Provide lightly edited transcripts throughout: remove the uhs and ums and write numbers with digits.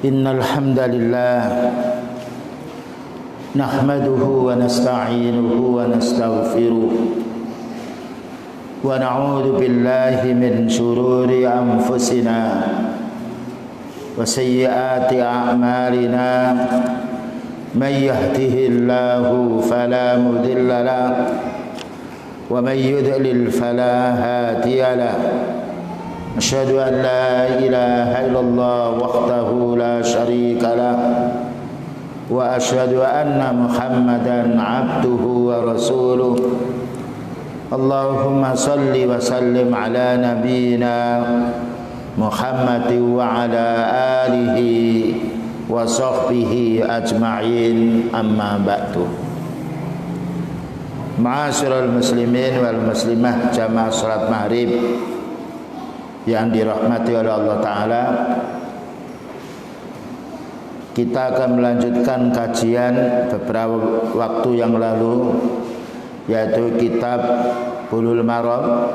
Innal hamdalillah nahmaduhu wa nasta'inuhu wa nastaghfiruh wa na'udzu billahi min shururi anfusina wa sayyiati a'malina may yahdihillahu fala mudilla lahu wa may yudlil fala hadiya lahu. Asyhadu an la ilaha illallah wahdahu la syarika lah wa asyhadu anna Muhammadan abduhu wa rasuluh. Allahumma salli wa sallim ala nabiyyina Muhammadin wa ala alihi wa sahbihi ajma'in, amma ba'du. Ma'asyiral muslimin wal muslimah jamaah salat maghrib yang dirahmati oleh Allah Ta'ala, kita akan melanjutkan kajian beberapa waktu yang lalu, yaitu kitab Bulughul Maram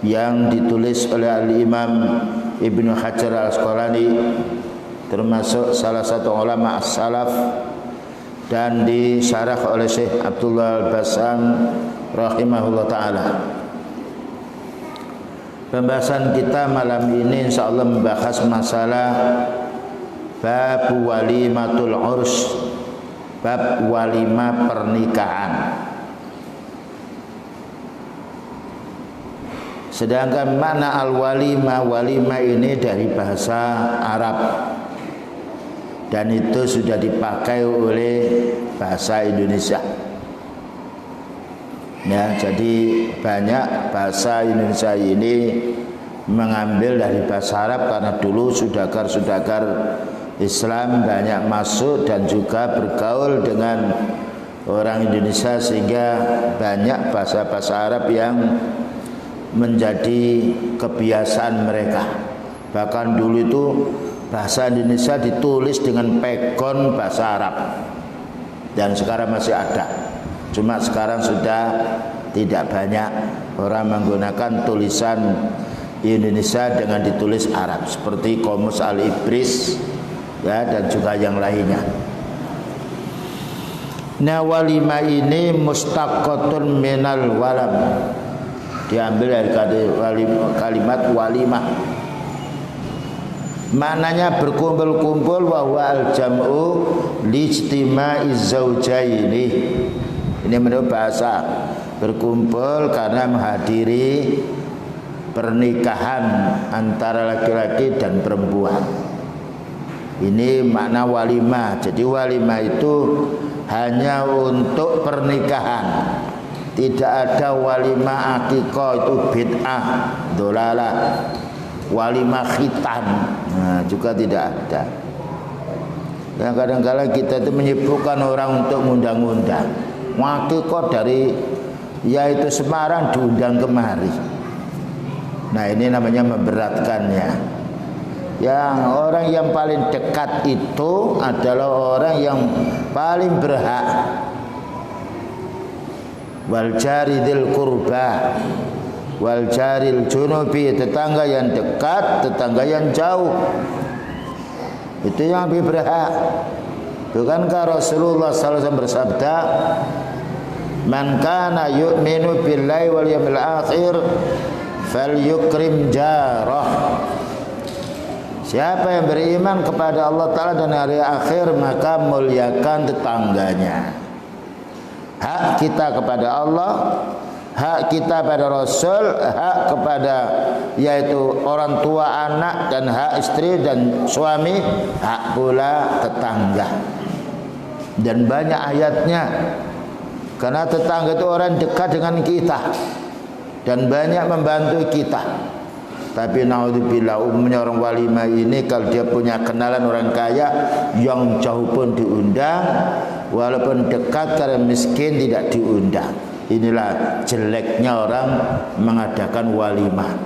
yang ditulis oleh Al-Imam Ibnu Hajar Al-Asqalani, termasuk salah satu ulama as-salaf, dan disyarah oleh Syekh Abdullah Al-Bassam rahimahullah ta'ala. Pembahasan kita malam ini insyaallah membahas masalah bab walimatul urs, bab walimah pernikahan. Sedangkan makna al-walimah, walimah ini dari bahasa Arab dan itu sudah dipakai oleh bahasa Indonesia. Ya, jadi banyak bahasa Indonesia ini mengambil dari bahasa Arab karena dulu saudagar-saudagar Islam banyak masuk dan juga bergaul dengan orang Indonesia, sehingga banyak bahasa-bahasa Arab yang menjadi kebiasaan mereka. Bahkan dulu itu bahasa Indonesia ditulis dengan pegon bahasa Arab dan sekarang masih ada. Cuma sekarang sudah tidak banyak orang menggunakan tulisan Indonesia dengan ditulis Arab seperti Qomus Al-Ibris, ya, dan juga yang lainnya. Nah, walimah ini mustaqqatun minal walam, diambil dari kalimat walimah. Maknanya berkumpul-kumpul, wa huwa al-jam'u lijtima'iz zawjaini. Ini menurut bahasa, berkumpul karena menghadiri pernikahan antara laki-laki dan perempuan. Ini makna walimah. Jadi walimah itu hanya untuk pernikahan. Tidak ada walimah akikah, itu bid'ah, dolalah. Walimah khitan, nah, juga tidak ada. Dan kadang-kadang kita itu menyibukkan orang untuk ngundang-undang. Akikah dari yaitu Semarang diundang kemari. Nah, ini namanya memberatkannya. Yang orang yang paling dekat itu adalah orang yang paling berhak. Wal jari dzil qurba wal jaril junubi, tetangga yang dekat, tetangga yang jauh, itu yang lebih berhak. Bukankah Rasulullah SAW bersabda, man kana yu'minu billahi wal yawmil akhir falyukrim jarah. Siapa yang beriman kepada Allah Ta'ala dan hari akhir, maka muliakan tetangganya. Hak kita kepada Allah, hak kita pada Rasul, hak kepada yaitu orang tua anak, dan hak istri dan suami, hak pula tetangga. Dan banyak ayatnya, karena tetangga itu orang dekat dengan kita dan banyak membantu kita. Tapi naudzubillah, umumnya orang walimah ini kalau dia punya kenalan orang kaya, yang jauh pun diundang, walaupun dekat karena miskin tidak diundang. Inilah jeleknya orang mengadakan walimah.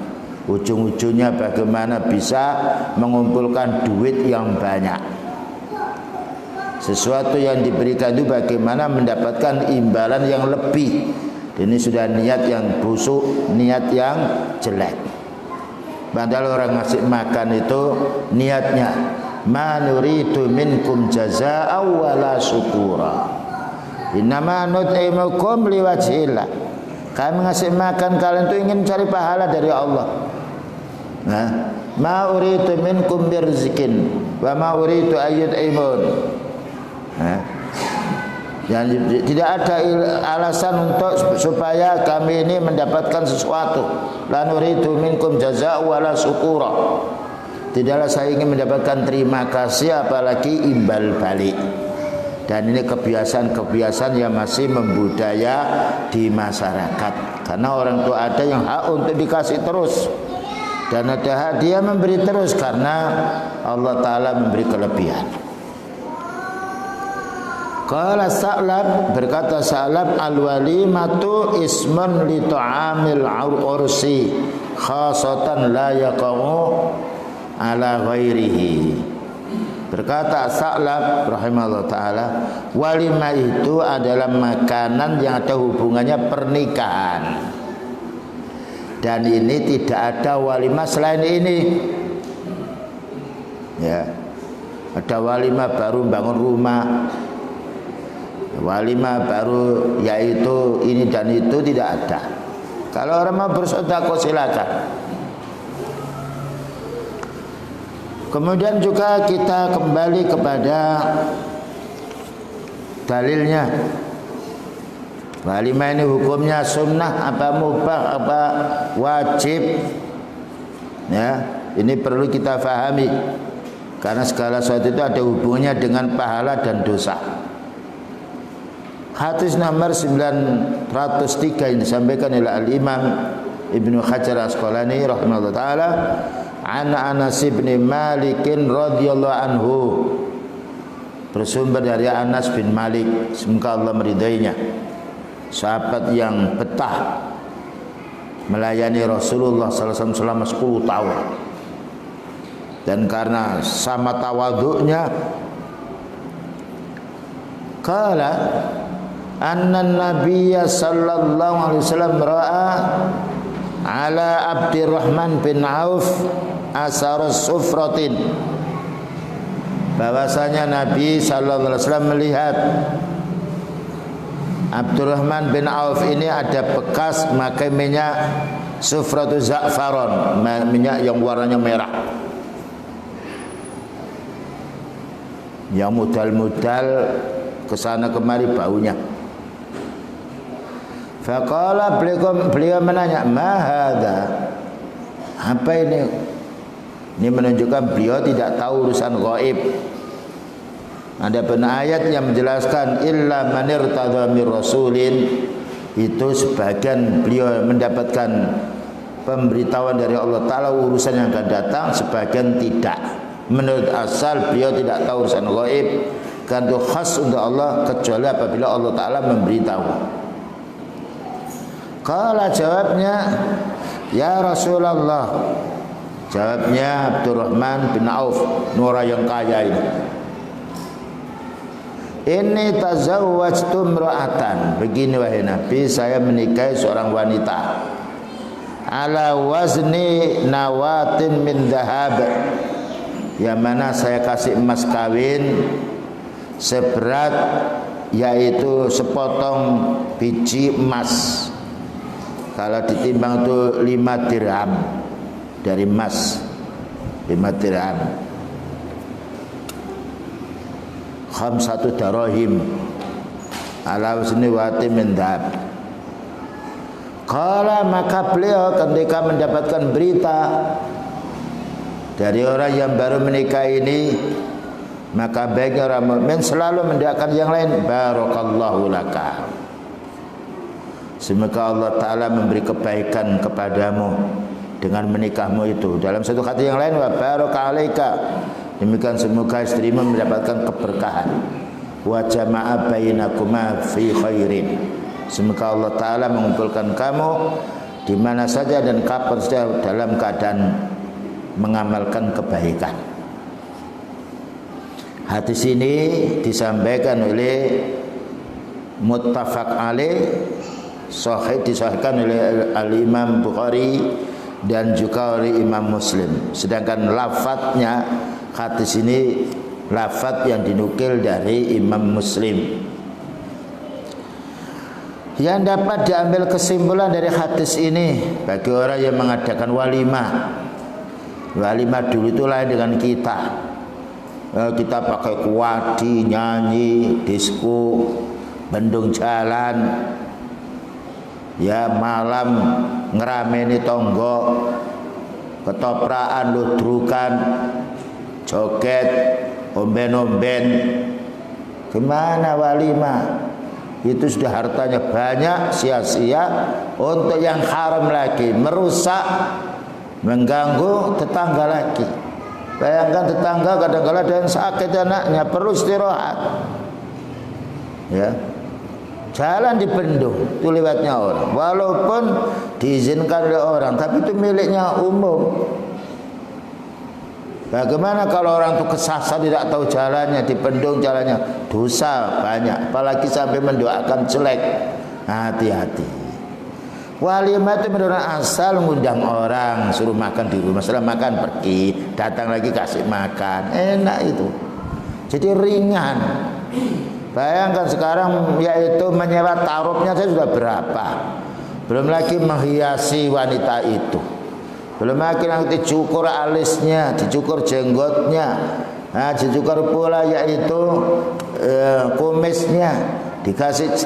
Ujung-ujungnya bagaimana bisa mengumpulkan duit yang banyak. Sesuatu yang diberikan itu bagaimana mendapatkan imbalan yang lebih. Ini sudah niat yang busuk, niat yang jelek. Padahal orang ngasih makan itu niatnya ma nuridu minkum jazaa'an wala syukura. Innama nut'imukum liwajhillah. Kami ngasih makan kalian itu ingin cari pahala dari Allah. Nah, ma uridu minkum birzqin wa ma uridu ayyut'imun. Nah, dan tidak ada alasan untuk supaya kami ini mendapatkan sesuatu. La nuridu minkum jazaa'an wala syukura. Tidaklah saya ingin mendapatkan terima kasih apalagi imbal balik. Dan ini kebiasaan-kebiasaan yang masih membudaya di masyarakat. Karena orang tua ada yang hak untuk dikasih terus, dan ada hak dia memberi terus karena Allah Ta'ala memberi kelebihan. Qala Sa'lab, berkata Sa'lab, al-walimatu ismun li ta'amil ursi khasatan la yaqa'u ala ghairihi. Berkata Sa'lab rahimahullah ta'ala, walimah itu adalah makanan yang ada hubungannya pernikahan, dan ini tidak ada walimah selain ini. Ya, ada walimah baru bangun rumah, walimah baru yaitu ini dan itu, tidak ada. Kalau orang mau bersedekah silakan. Kemudian juga kita kembali kepada dalilnya. Walimah ini hukumnya sunnah apa mubah apa wajib? Ya, ini perlu kita fahami karena segala sesuatu itu ada hubungannya dengan pahala dan dosa. Hadis nomor 903 yang disampaikan oleh Al-Imam Ibnu Hajar Asqalani rahimahullah taala, an Anas bin Malik radhiyallahu anhu, bersumber dari Anas bin Malik, semoga Allah meridainya, sahabat yang betah melayani Rasulullah sallallahu alaihi wasallam selama 10 tahun. Dan karena sama tawadhu'nya, qala anna nabiyya sallallahu alaihi wasallam ra'a ala Abdurrahman bin Auf asarus sufratin, bahwasanya Nabi sallallahu alaihi wasallam melihat Abdurrahman bin Auf ini ada bekas memakai minyak sufratu za'faron, minyak yang warnanya merah, yang mudal-mudal kesana kemari baunya. Faqala, beliau menanya, ma hadza, apa ini? Ini menunjukkan beliau tidak tahu urusan gaib. Ada benar ayat yang menjelaskan illa man irtadha mir rasulin, itu sebagian beliau mendapatkan pemberitahuan dari Allah Ta'ala urusan yang akan datang, sebagian tidak. Menurut asal beliau tidak tahu urusan gaib, kan itu khas untuk Allah kecuali apabila Allah Ta'ala memberitahu. Qala, jawabnya, ya Rasulullah, jawabnya Abdurrahman bin Auf, orang yang kaya ini tazawwajtu imra'atan, begini wahai Nabi, saya menikahi seorang wanita ala wazni nawatin min dhahab, yang mana saya kasih emas kawin seberat yaitu sepotong biji emas. Kalau ditimbang itu 5 dirham dari emas, 5 dirham, khamsatu darahim ala wazni watin min dhahab. Qala, maka beliau ketika mendapatkan berita dari orang yang baru menikah ini, maka baiknya orang mukmin selalu mendoakan yang lain, barakallahu laka, semoga Allah Ta'ala memberi kebaikan kepadamu dengan menikahmu itu. Dalam satu kata yang lain, wa baraka alaika, demikian semoga istrimu mendapatkan keberkahan. Wa jama'a bainakuma fi khairin, semoga Allah Ta'ala mengumpulkan kamu di mana saja dan kapan saja dalam keadaan mengamalkan kebaikan. Hadis ini disampaikan oleh muttafaq alaih, sahih, disahihkan oleh Al-Imam Bukhari dan juga oleh Imam Muslim. Sedangkan lafadznya Hadis ini lafaz yang dinukil dari Imam Muslim. Yang dapat diambil kesimpulan dari hadis ini bagi orang yang mengadakan walimah. Walimah dulu itu lain dengan kita. Kita pakai kuadi, nyanyi, disko, bendung jalan, ya malam ngerameni tonggo, ketopraan, ludrukan, joget, omben-omben. Gimana walimah? Itu sudah hartanya banyak, sia-sia untuk yang haram lagi, merusak, mengganggu tetangga lagi. Bayangkan tetangga kadang-kadang ada yang sakit anaknya, perlu istirahat, ya, jalan dibendung, itu lewatnya orang, walaupun diizinkan oleh orang, tapi itu miliknya umum. Bagaimana kalau orang itu kesasar tidak tahu jalannya, dibendung jalannya, dosa banyak, apalagi sampai mendoakan jelek. Hati-hati. Walimah itu menurut asal ngundang orang, suruh makan di rumah, setelah makan pergi, datang lagi kasih makan, enak itu. Jadi ringan. Bayangkan sekarang yaitu menyewa tarupnya saya sudah berapa, belum lagi menghiasi wanita itu. Belum lagi nanti dicukur alisnya, dicukur jenggotnya, dicukur pula yaitu kumisnya,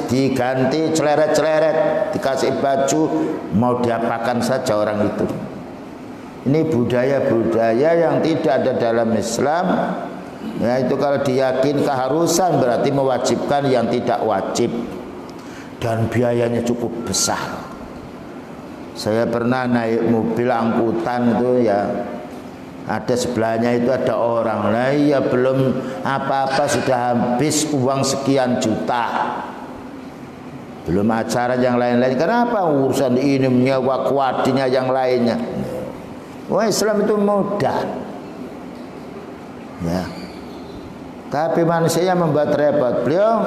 diganti celeret-celeret, dikasih baju, mau diapakan saja orang itu. Ini budaya-budaya yang tidak ada dalam Islam. Ya, itu kalau diyakin keharusan berarti mewajibkan yang tidak wajib, dan biayanya cukup besar. Saya pernah naik mobil angkutan itu, ya ada sebelahnya itu ada orang, lah ya belum apa-apa sudah habis uang sekian juta, belum acara yang lain-lain. Kenapa urusan ini menyewa kuadinya yang lainnya? Wah, Islam itu mudah, ya. Tapi manusia membuat repot. Beliau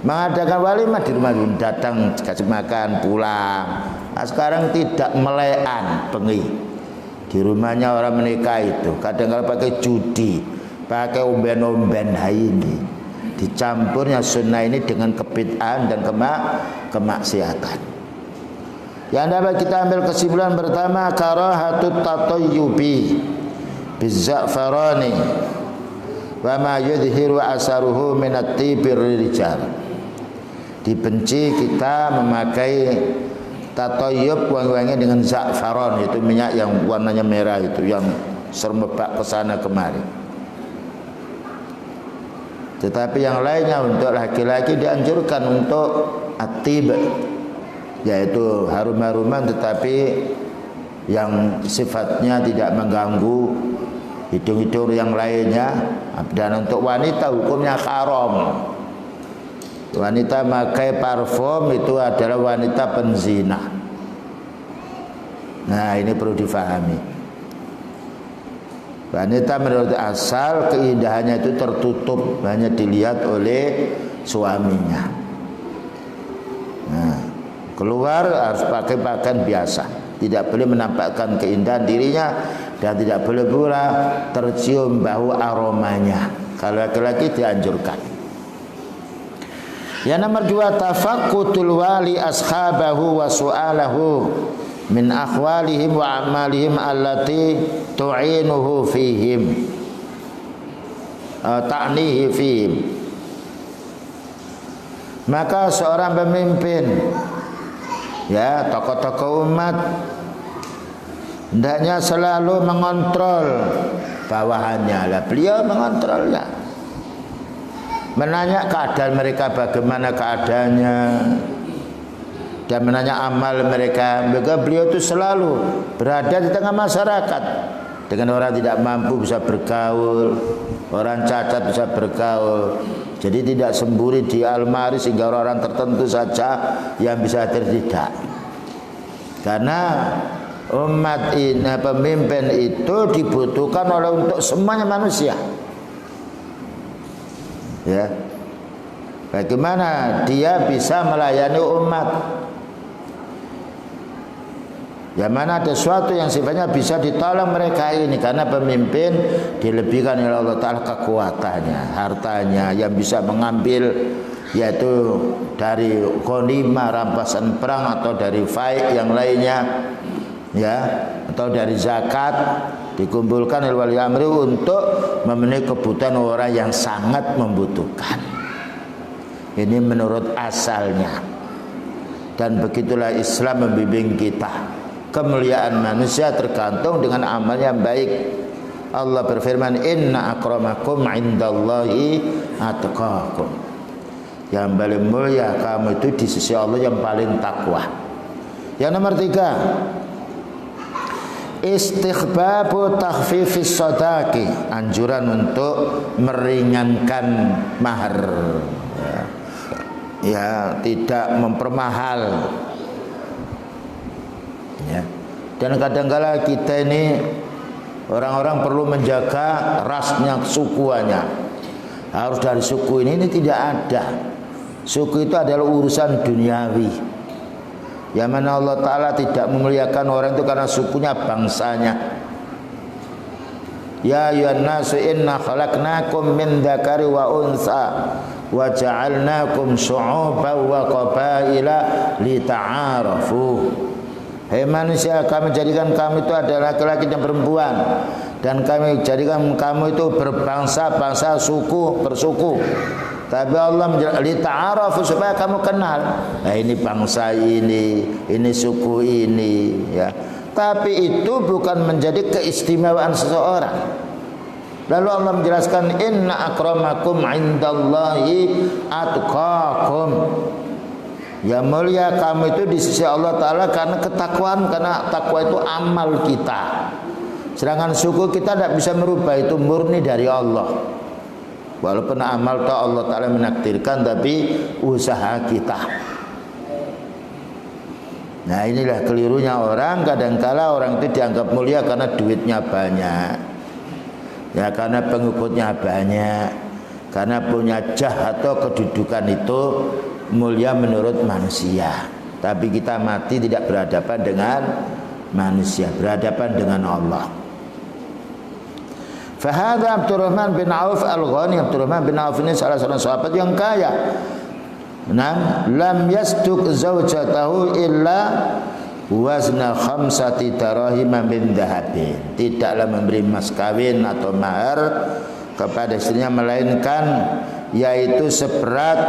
mengadakan walimah di rumah, datang kasih makan pulang. Nah, sekarang tidak melean bengi di rumahnya orang menikah itu, kadang-kadang pakai judi, pakai omben-omben ini, dicampurnya sunnah ini dengan kebid'ahan dan kemaksiatan. Yang dapat kita ambil kesimpulan pertama, karahatut tatayyubi bizza'farani wa ma yudhiru asaruhu minat tibir rijal. Dibenci kita memakai tatoyub wangi-wangi dengan za'faron, itu minyak yang warnanya merah itu, yang sermebak ke sana kemari. Tetapi yang lainnya untuk laki-laki dianjurkan untuk at-tib, yaitu harum-haruman tetapi yang sifatnya tidak mengganggu hidung-hidung yang lainnya. Dan untuk wanita hukumnya haram. Wanita memakai parfum itu adalah wanita penzina. Nah, ini perlu difahami. Wanita menurut asal keindahannya itu tertutup, hanya dilihat oleh suaminya. Nah, keluar harus pakai pakaian biasa, tidak boleh menampakkan keindahan dirinya, dan tidak boleh pula tercium bau aromanya. Kalau laki-laki dianjurkan. Yang nomor dua, tafaqqutul wali ashabahu wa su'alahu min akhwalihim wa amalihim allati tu'inuhu fihim, ta'nihi fihim. Maka seorang pemimpin, ya tokoh-tokoh umat, hendaknya selalu mengontrol bawahannya. Lah beliau mengontrolnya, menanya keadaan mereka bagaimana keadaannya, dan menanya amal mereka. Maka beliau itu selalu berada di tengah masyarakat. Dengan orang tidak mampu bisa bergaul, orang cacat bisa bergaul. Jadi tidak sembunyi di almari sehingga orang tertentu saja yang bisa hadir, tidak. Karena umat ini, pemimpin itu dibutuhkan oleh untuk semuanya manusia. Ya, bagaimana dia bisa melayani umat? Yang mana ada sesuatu yang sifatnya bisa ditolong mereka ini, karena pemimpin dilebihkan oleh Allah Ta'ala kekuatannya, hartanya yang bisa mengambil, yaitu dari ghanimah rampasan perang atau dari faid yang lainnya, ya, atau dari zakat dikumpulkan oleh wali amri untuk memenuhi kebutuhan orang yang sangat membutuhkan. Ini menurut asalnya, dan begitulah Islam membimbing kita. Kemuliaan manusia tergantung dengan amal yang baik. Allah berfirman, inna akramakum indallahi atqakum. Yang paling mulia kamu itu di sisi Allah yang paling takwa. Yang nomor 3, istighbabu takhfifis sadaqi, anjuran untuk meringankan mahar, ya, tidak mempermahal. Ya. Dan kadang-kala kita ini orang-orang perlu menjaga rasnya, sukuannya. Harus dari suku ini tidak ada. Suku itu adalah urusan duniawi. Yang mana Allah Ta'ala tidak memuliakan orang itu karena sukunya, bangsanya. Ya ayyuhan nasu inna khalaqnakum min dzakari wa unsa wa ja'alnakum syu'uban wa qabaila lita'arafu. Hei manusia, kami jadikan kamu itu adalah laki-laki dan perempuan, dan kami jadikan kamu itu berbangsa-bangsa, suku bersuku. Tapi Allah lita'arafu, supaya kamu kenal. Nah, ini bangsa ini suku ini, ya. Tapi itu bukan menjadi keistimewaan seseorang. Lalu Allah menjelaskan, inna akramakum indallahi atqakum. Yang mulia kamu itu di sisi Allah Ta'ala karena ketakwaan, karena takwa itu amal kita. Sedangkan suku kita tidak bisa merubah, itu murni dari Allah. Walaupun amal itu Allah Ta'ala menakdirkan, tapi usaha kita. Nah, inilah kelirunya orang. Kadangkala orang itu dianggap mulia karena duitnya banyak, ya, karena pengikutnya banyak, karena punya jah atau kedudukan itu mulia menurut manusia. Tapi kita mati tidak berhadapan dengan manusia, berhadapan dengan Allah. Fahadha Abdurrahman bin Auf al-Ghani. Abdurrahman bin Auf ini salah seorang sahabat yang kaya. Lam yasduk zawjatahu illa wazna khamsati darahim min dhahabin. Tidaklah memberi mas kawin atau mahar kepada istrinya melainkan yaitu seberat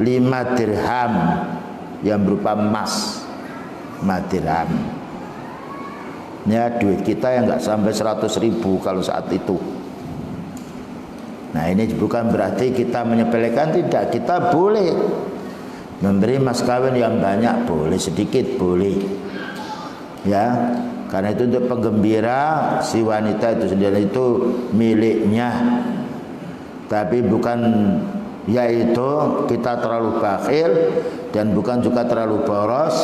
5 dirham yang berupa emas, 5 dirham. Ya, duit kita yang enggak sampai 100.000 kalau saat itu. Nah, ini bukan berarti kita menyepelekan, tidak. Kita boleh memberi mas kawin yang banyak, boleh, sedikit boleh. Ya, karena itu untuk penggembira si wanita itu sendiri, itu miliknya. Tapi bukan yaitu kita terlalu bakhil, dan bukan juga terlalu boros.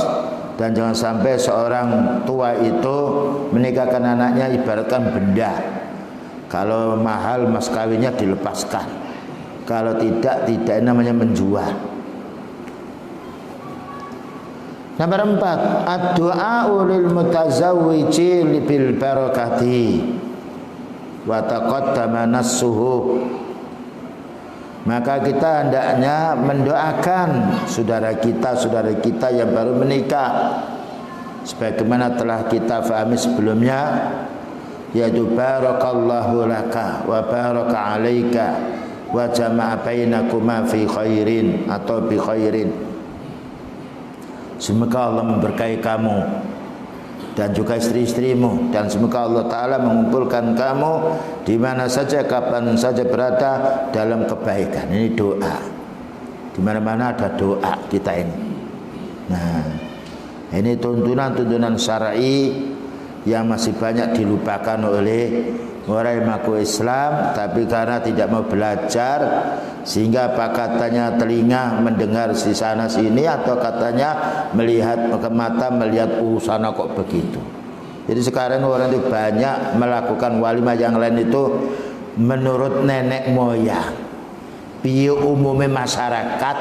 Dan jangan sampai seorang tua itu menikahkan anaknya ibaratkan benda. Kalau mahal mas kawinnya dilepaskan, kalau tidak, tidak namanya menjual. Nomor 4, ad-du'a lil mutazawwiji bil barakati wa taqaddama nassuhu. Maka kita hendaknya mendoakan saudara kita yang baru menikah, sebagaimana telah kita fahami sebelumnya, yaitu barakallahu laka wa baraka alaika wa jama'a bainakuma fi khairin atau bi khairin. Semoga Allah memberkahi kamu dan juga istri-istrimu, dan semoga Allah Ta'ala mengumpulkan kamu di mana saja, kapan saja berada dalam kebaikan. Ini doa. Di mana-mana ada doa kita ini. Nah, ini tuntunan-tuntunan syar'i yang masih banyak dilupakan oleh orang yang mengaku Islam, tapi karena tidak mau belajar, sehingga apa katanya telinga mendengar si sana sini, atau katanya melihat ke mata melihat sana kok begitu. Jadi sekarang orang itu banyak melakukan walimah yang lain itu menurut nenek moyang, piye umumnya masyarakat.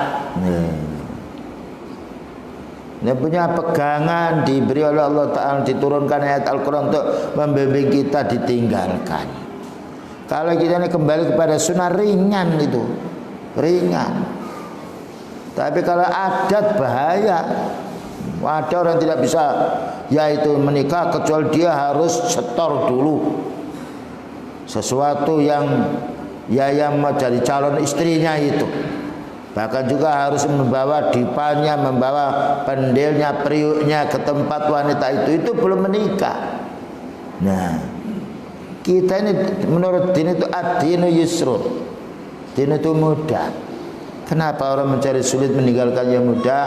Dia punya pegangan diberi oleh Allah Ta'ala, diturunkan ayat Al-Quran untuk membimbing kita, ditinggalkan. Kalau kita ini kembali kepada sunnah, ringan itu, ringan. Tapi kalau adat bahaya. Ada orang tidak bisa yaitu menikah kecuali dia harus setor dulu sesuatu yang mau jadi calon istrinya itu. Bahkan juga harus membawa dipannya, membawa pendelnya, periuknya ke tempat wanita itu belum menikah. Nah, kita ini menurut din itu ad-dinu yusrun. Din itu mudah. Kenapa orang mencari sulit meninggalkan yang mudah?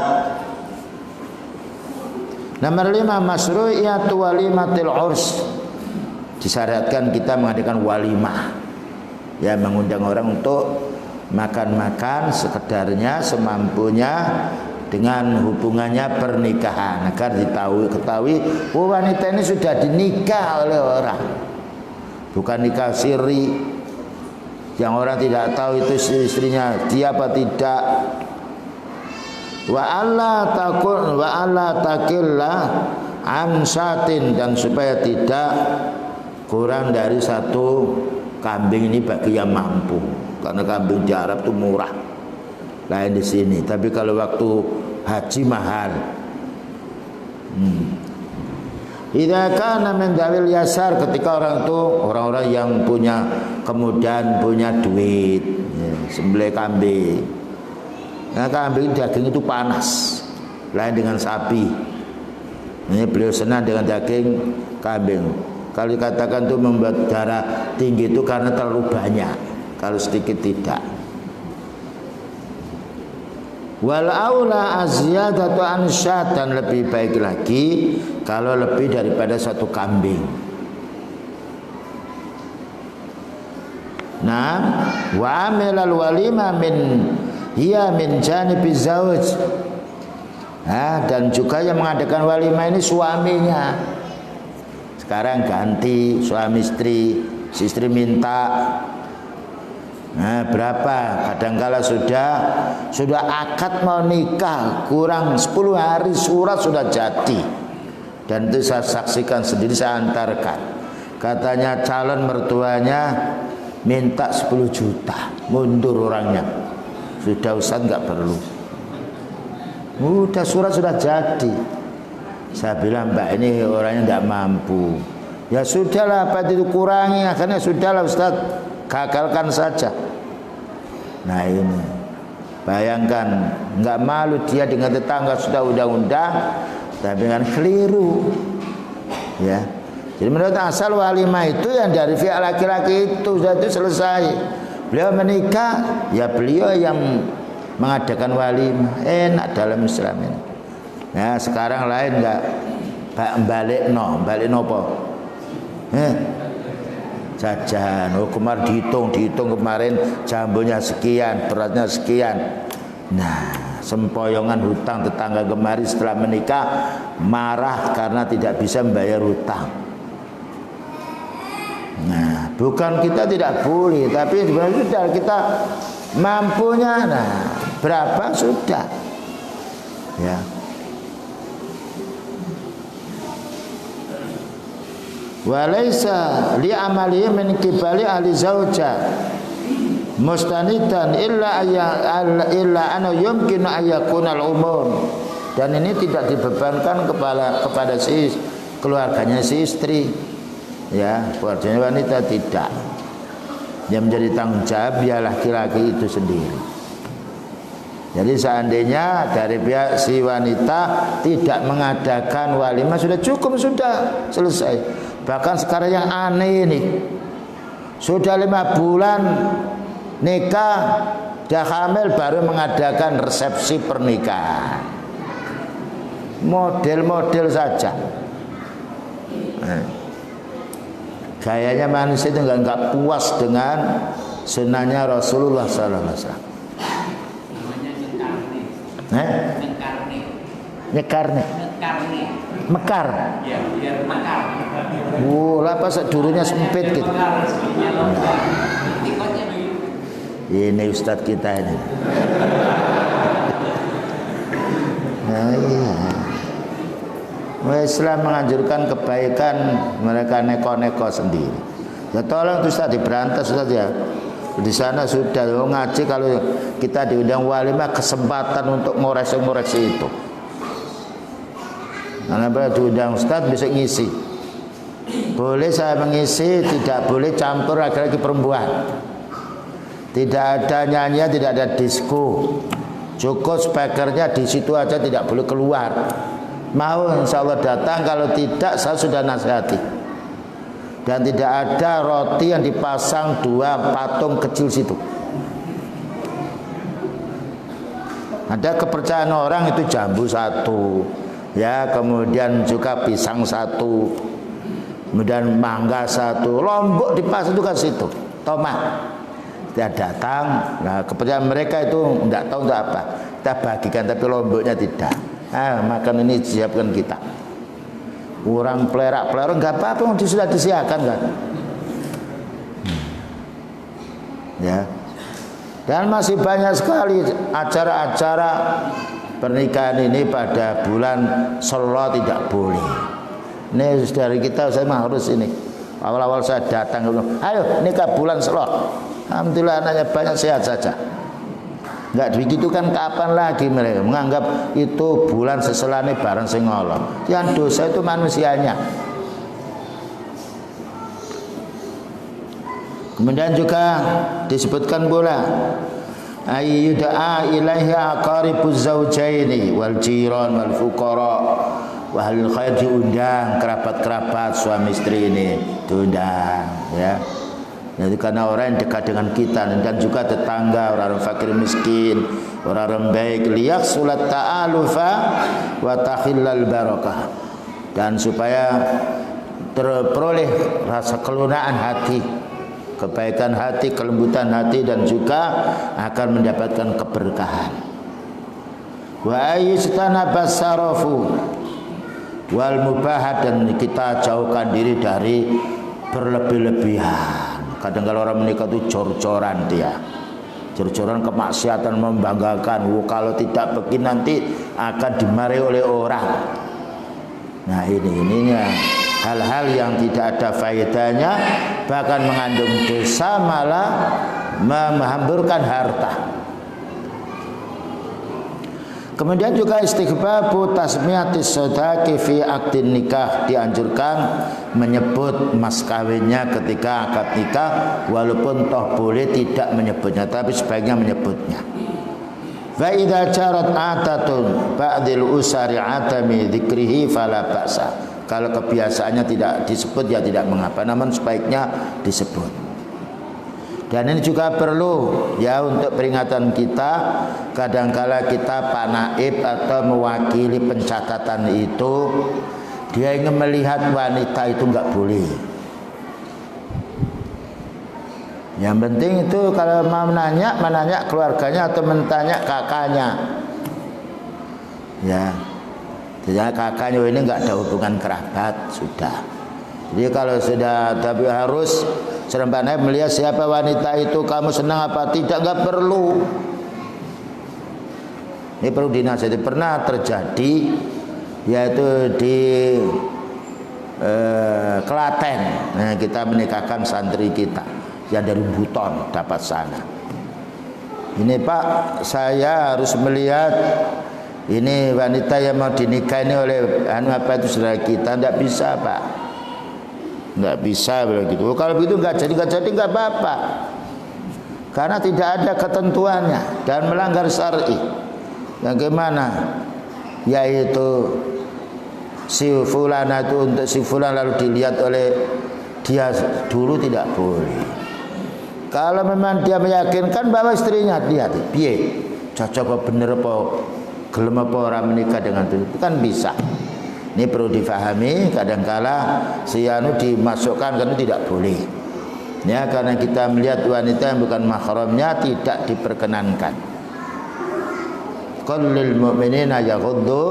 Nomor 5, masyru'iyatu walimatil urs. Disyariatkan kita mengadakan walimah. Ya, mengundang orang untuk makan-makan sekedarnya, semampunya, dengan hubungannya pernikahan, agar ketahui wanita ini sudah dinikah oleh orang, bukan nikah siri yang orang tidak tahu itu istrinya dia apa tidak. Wa alla takilla an satin, dan supaya tidak kurang dari satu kambing ini bagi yang mampu. Karena kambing di Arab itu murah, lain di sini. Tapi kalau waktu haji mahal. Idza kana min dawil yasar, ketika orang-orang yang punya kemudahan, punya duit, ya, sembelih kambing. Nah, kambing daging itu panas, lain dengan sapi. Ini beliau senang dengan daging kambing. Kalau dikatakan itu membuat darah tinggi itu karena terlalu banyak. Kalau sedikit tidak. Wal aula azyadatu an syat, dan lebih baik lagi kalau lebih daripada satu kambing. Nah, wa amilal walima min janibiz zauj. Nah, dan juga yang mengadakan walimah ini suaminya. Sekarang ganti suami istri, si istri minta. Nah, berapa? Kadangkala sudah akad mau nikah, kurang 10 hari surat sudah jadi. Dan itu saya saksikan sendiri, saya antarkan. Katanya calon mertuanya minta 10 juta, mundur orangnya. Sudah Ustaz nggak perlu. Udah surat sudah jadi. Saya bilang, Mbak, ini orangnya nggak mampu. Ya sudahlah, apa itu kurangi, akhirnya sudahlah Ustaz, gagalkan saja. Nah ini, bayangkan, nggak malu dia dengan tetangga sudah undang-undang, tapi kan keliru, ya. Jadi menurut asal walimah itu yang dari pihak laki-laki itu sudah itu selesai. Beliau menikah, ya beliau yang mengadakan walimah. Enak dalam Islam ini. Nah sekarang lain nggak, balik nopo. Jajan, kemarin dihitung kemarin jambunya sekian, beratnya sekian. Nah, sempoyongan hutang tetangga kemari setelah menikah marah karena tidak bisa membayar hutang. Nah, bukan kita tidak boleh, tapi sudah kita mampunya. Nah, berapa sudah, ya. Walaysa li amali min qibali ahli zauja mustanidan illa ana yumkinu ayakuna al-umum, dan ini tidak dibebankan kepada si keluarganya si istri, ya, keluarganya wanita tidak. Yang menjadi tanggung jawab ya laki-laki itu sendiri. Jadi seandainya dari pihak si wanita tidak mengadakan walimah, sudah cukup, sudah selesai. Bahkan sekarang yang aneh ini, sudah 5 bulan nikah, dah hamil baru mengadakan resepsi pernikahan. Model-model saja. Gayanya manusia itu enggak puas dengan sunnahnya Rasulullah sallallahu alaihi wasallam. Nyekarne. Mekar. Ya, biar mekar. Apa sedurunnya sempit gitu. Ini ustadz kita ini. Nah, iya. Islam menganjurkan kebaikan, mereka neko-neko sendiri. Ya tolong itu Ustaz diberantas Ustaz ya. Di sana sudah ngaji, kalau kita diundang walimah kesempatan untuk ngoreksi itu. Karena diundang Ustaz bisa ngisi. Boleh saya mengisi, tidak boleh campur laki-laki perempuan. Tidak ada nyanyian, tidak ada disko. Cukup speakernya di situ aja, tidak boleh keluar. Mau insya Allah datang, kalau tidak saya sudah nasihati. Dan tidak ada roti yang dipasang 2 patung kecil situ. Ada kepercayaan orang itu jambu 1, ya, kemudian juga pisang 1, kemudian mangga 1, lombok dipasang juga situ. Tomat. Dia datang, nah kepercayaan mereka itu tidak tahu untuk apa. Kita bagikan tapi lomboknya tidak. Makan ini disiapkan kita. Orang pelerak-pelerak enggak apa-apa, sudah disiapkan kan. Ya. Dan masih banyak sekali acara-acara pernikahan ini pada bulan Shawwal tidak boleh. Ini dari kita saya harus ini. Awal-awal saya datang, ayo nikah bulan Shawwal. Alhamdulillah anaknya banyak, sehat saja. Enggak begitu kan, kapan lagi mereka menganggap itu bulan seselane bareng sing Allah. Yang dosa itu manusianya. Kemudian juga disebutkan pula ayyuda'a ilaihi aqaribuz zaujaini wal jiran wal fuqara wa ahlul khair, diundang kerabat-kerabat suami istri ini diundang, ya. Jadi karena orang yang dekat dengan kita, dan juga tetangga, orang fakir miskin, orang baik, liyak sulat ta'alufa wa takhillal barakah, dan supaya terperoleh rasa kelunaan hati, kebaikan hati, kelembutan hati, dan juga akan mendapatkan keberkahan. Wa ayyustanabas sarafu wal mubahat, dan kita jauhkan diri dari berlebih-lebihan. Kadang kalau orang menikah itu jor-joran dia, jor-joran kemaksiatan, membanggakan. Kalau tidak begini nanti akan dimarahi oleh orang. Nah ini hal-hal yang tidak ada faedahnya, bahkan mengandung dosa, malah menghamburkan harta. Kemudian juga istighbabu tasmiyatis sodaki fi akdin nikah, dianjurkan menyebut mas kawinnya ketika akad nikah, walaupun toh boleh tidak menyebutnya, tapi sebaiknya menyebutnya. Wa idza jarat atatun ba'dil usari atami dzikrihi fala ba'sa. Kalau kebiasaannya tidak disebut ya tidak mengapa, namun sebaiknya disebut. Dan ini juga perlu ya untuk peringatan kita, kadangkala kita Pak Naib atau mewakili pencatatan itu, dia ingin melihat wanita itu enggak boleh. Yang penting itu kalau mau menanya keluarganya atau mentanya kakaknya. Ya. Jadi kakaknya ini enggak ada hubungan kerabat, sudah. Jadi kalau sudah, tapi harus serempak naib melihat siapa wanita itu, kamu senang apa tidak, enggak perlu. Ini perlu dinasihati. Pernah terjadi yaitu di Klaten. Nah, kita menikahkan santri kita yang dari Buton, dapat sana. Ini Pak, saya harus melihat ini wanita yang mau dinikahi oleh apa itu saudara kita. Tidak bisa Pak, nggak bisa begitu. Kalau begitu nggak jadi nggak apa-apa, karena tidak ada ketentuannya dan melanggar syar'i. Bagaimana? Yaitu si fulana itu untuk si fulan lalu dilihat oleh dia dulu, tidak boleh. Kalau memang dia meyakinkan bahwa istrinya, lihat piye cocok apa bener apa gelem apa orang menikah dengan itu kan bisa. Ini perlu difahami. Kadangkala si anu dimasukkan karena tidak boleh. Ya, karena kita melihat wanita yang bukan mahramnya tidak diperkenankan. Qul lil mu'minina yaghuddu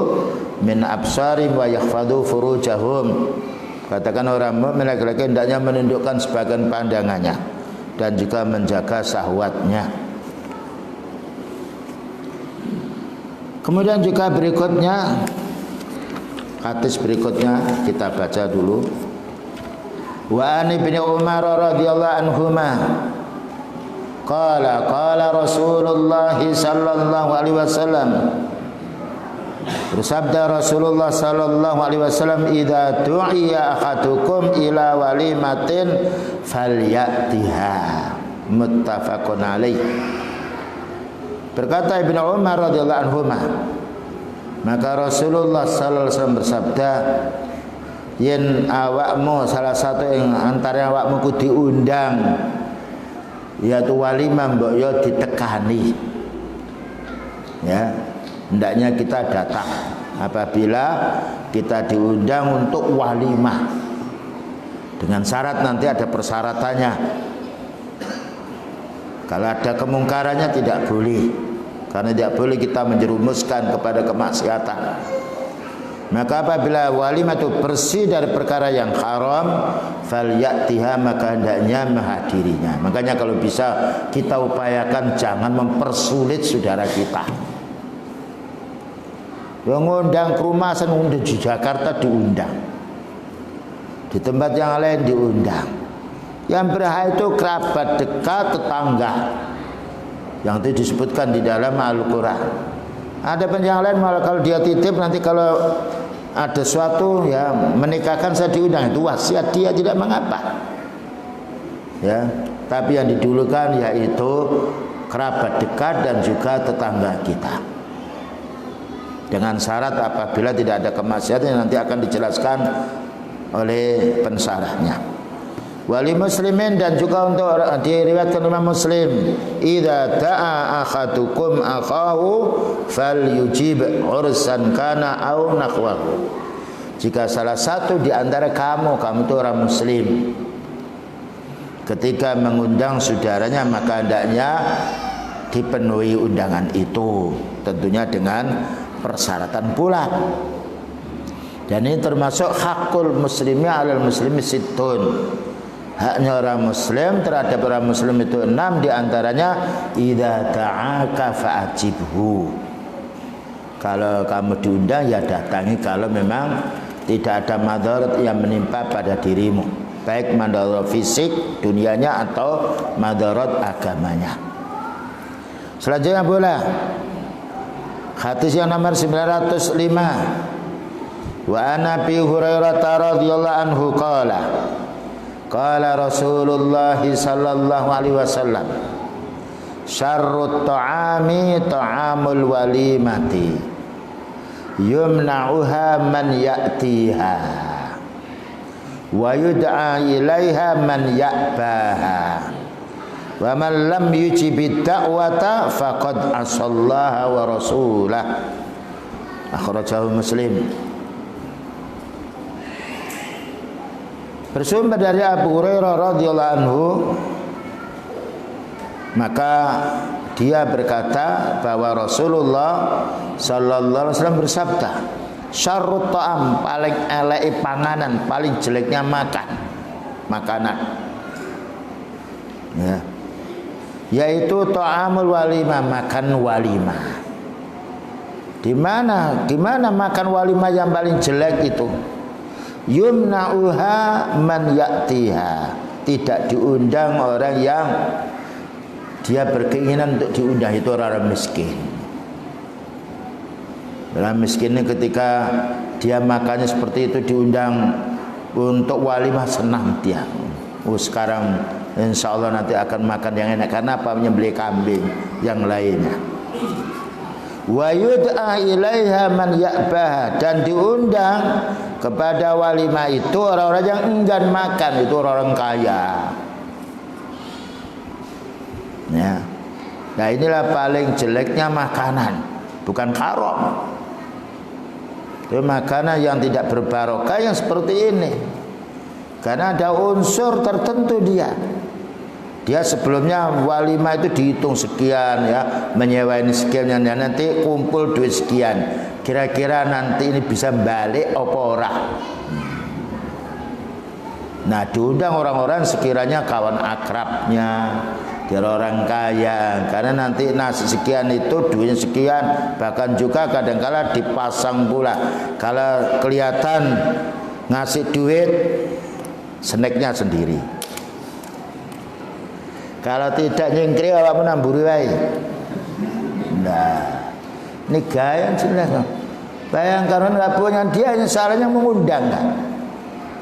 min absarihim wa yakhfadhu furujahum. Katakan orang mukmin laki-laki hendaknya menundukkan sebagian pandangannya dan juga menjaga syahwatnya. Kemudian juga berikutnya Hadis berikutnya kita baca dulu. Wa an ibni Umar radhiyallahu anhuma qala Rasulullah sallallahu alaihi wasallam, bersabda Rasulullah sallallahu alaihi wasallam, idza du'iya ahadukum ila walimatin falyatiha, muttafaqun alaih. Berkata Ibnu Umar radhiyallahu anhuma, maka Rasulullah sallallahu alaihi wasallam bersabda, yen awakmu salah satu yang antara awakmu ku diundang yaitu walimah, mbok yo ditekani. Ya, hendaknya kita datang apabila kita diundang untuk walimah. Dengan syarat, nanti ada persyaratannya. Kalau ada kemungkarannya tidak boleh, karena tidak boleh kita menjerumuskan kepada kemaksiatan. Maka apabila walimah itu bersih dari perkara yang haram, falyatiha, maka hendaknya menghadirinya. Makanya kalau bisa kita upayakan jangan mempersulit saudara kita. Yang ngundang ke rumah, ngundang di Jakarta diundang, di tempat yang lain diundang. Yang berhak itu kerabat dekat, tetangga, yang itu disebutkan di dalam Al-Quran. Ada yang lain malah kalau dia titip, nanti kalau ada suatu ya menikahkan saya diundang, itu wasiat dia, tidak mengapa. Ya, tapi yang didulukan yaitu kerabat dekat dan juga tetangga kita. Dengan syarat apabila tidak ada kemaksiatan, nanti akan dijelaskan oleh pensarahnya. Wali muslimin, dan juga untuk diriwayatkan Imam Muslim, idza da'a akhadukum akhahu falyujib ursan kana au nahwahu. Jika salah satu di antara kamu itu orang muslim, ketika mengundang saudaranya, maka hendaknya dipenuhi undangan itu, tentunya dengan persyaratan pula. Dan ini termasuk hakul muslimi alal muslimi sittun. Haknya orang muslim terhadap orang muslim itu 6, diantaranya idza ta'aka fa'ajibhu. Kalau kamu diundang ya datangi, kalau memang tidak ada madarat yang menimpa pada dirimu, baik madarat fisik dunianya atau madarat agamanya. Selanjutnya pula hadis yang nomor 905, wa ana Abi Hurairah radhiyallahu anhu qala Rasulullah sallallahu alaihi wasallam, syarrut ta'ami ta'amul walimati yumna'uha man ya'tiha wa yud'a ilaiha man ya'baha wa man lam yujibid da'wata faqad asallaha wa rasulah. Akhrajahu Muslim. Bersumber dari Abu Hurairah radhiyallahu anhu, maka dia berkata bahwa Rasulullah sallallahu alaihi wasallam bersabda, syarrut ta'am, paling elek panganan, paling jeleknya makanan. Ya. Yaitu ta'amul walimah, makan walimah. Di mana makan walimah yang paling jelek itu? Yumna'uha man ya'tiha, tidak diundang orang yang dia berkeinginan untuk diundang, itu orang miskin. Orang miskin ini ketika dia makannya seperti itu, diundang untuk walimah, senang dia. Sekarang insya Allah nanti akan makan yang enak. Karena apa? Menyembelih kambing yang lainnya. Wa yud'a ilaiha man ya'bah, dan diundang kepada walimah itu orang-orang yang enggan makan, itu orang-orang kaya. Ya. Nah, inilah paling jeleknya makanan, bukan haram. Itu makanan yang tidak berbarokah yang seperti ini. Karena ada unsur tertentu dia. Dia sebelumnya walimah itu dihitung sekian ya, menyewa ini sekian, nanti kumpul duit sekian. Kira-kira nanti ini bisa balik apa ora. Nah, diundang orang-orang sekiranya kawan akrabnya, Dia orang kaya, karena nanti nasi sekian itu duitnya sekian, bahkan juga kadang-kala dipasang pula. Kalau kelihatan ngasih duit, snacknya sendiri. Kalau tidak nyingkri awakmu namburi wae. Nah, ini gaya jelas. Bayangkan nggak punya dia, salahnya mengundang kan.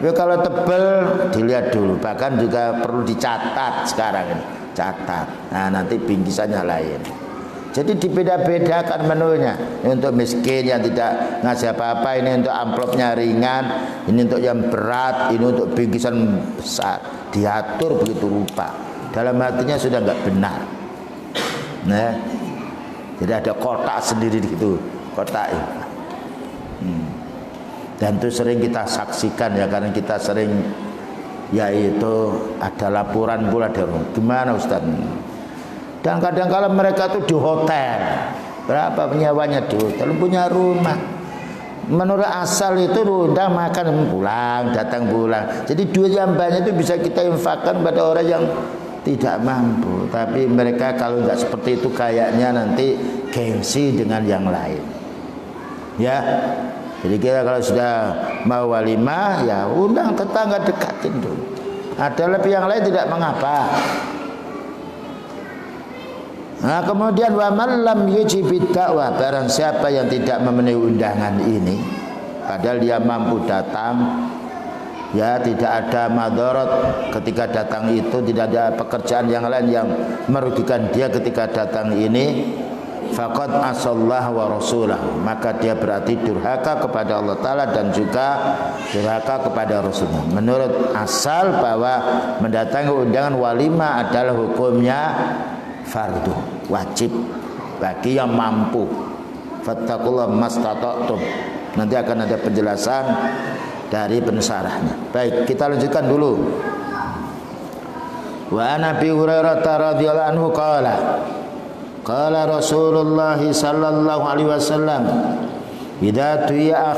Ya, kalau tebel dilihat dulu, bahkan juga perlu dicatat sekarang ini. Catat. Nah, nanti bingkisannya lain. Jadi dibeda-bedakan menunya. Ini untuk miskin yang tidak ngasih apa-apa, ini untuk amplopnya ringan, ini untuk yang berat, ini untuk bingkisan besar. Diatur begitu rupa. Dalam hatinya sudah nggak benar. Nah, jadi ada kotak sendiri gitu, kotak itu. Dan itu sering kita saksikan ya, karena kita sering, yaitu ada laporan pula dari gimana Ustaz. Dan kadang-kala mereka itu di hotel, berapa penyewanya di hotel, punya rumah. Menurut asal itu undang makan pulang, datang pulang. Jadi duit yang banyak itu bisa kita infakkan pada orang yang tidak mampu. Tapi mereka kalau nggak seperti itu kayaknya nanti gengsi dengan yang lain. Ya. Jadi kita kalau sudah mau walimah, ya undang tetangga dekatin dulu. Ada lebih yang lain tidak mengapa. Nah, kemudian wa man lam yujibid da'wah, barang siapa yang tidak memenuhi undangan ini, padahal dia mampu datang, ya tidak ada madarat ketika datang itu, tidak ada pekerjaan yang lain yang merugikan dia ketika datang ini, faqad asallahu wa rasulah, maka dia berarti durhaka kepada Allah Ta'ala dan juga durhaka kepada Rasulnya. Menurut asal bahwa mendatangi undangan walimah adalah hukumnya fardu, wajib bagi yang mampu. Fattaqullaha mastata'tum. Nanti akan ada penjelasan dari pensarahnya. Baik, kita lanjutkan dulu. Wa Nabi Hurairah radhiyallahu anhu qala qala Rasulullah sallallahu alaihi wasallam, idza tu'iya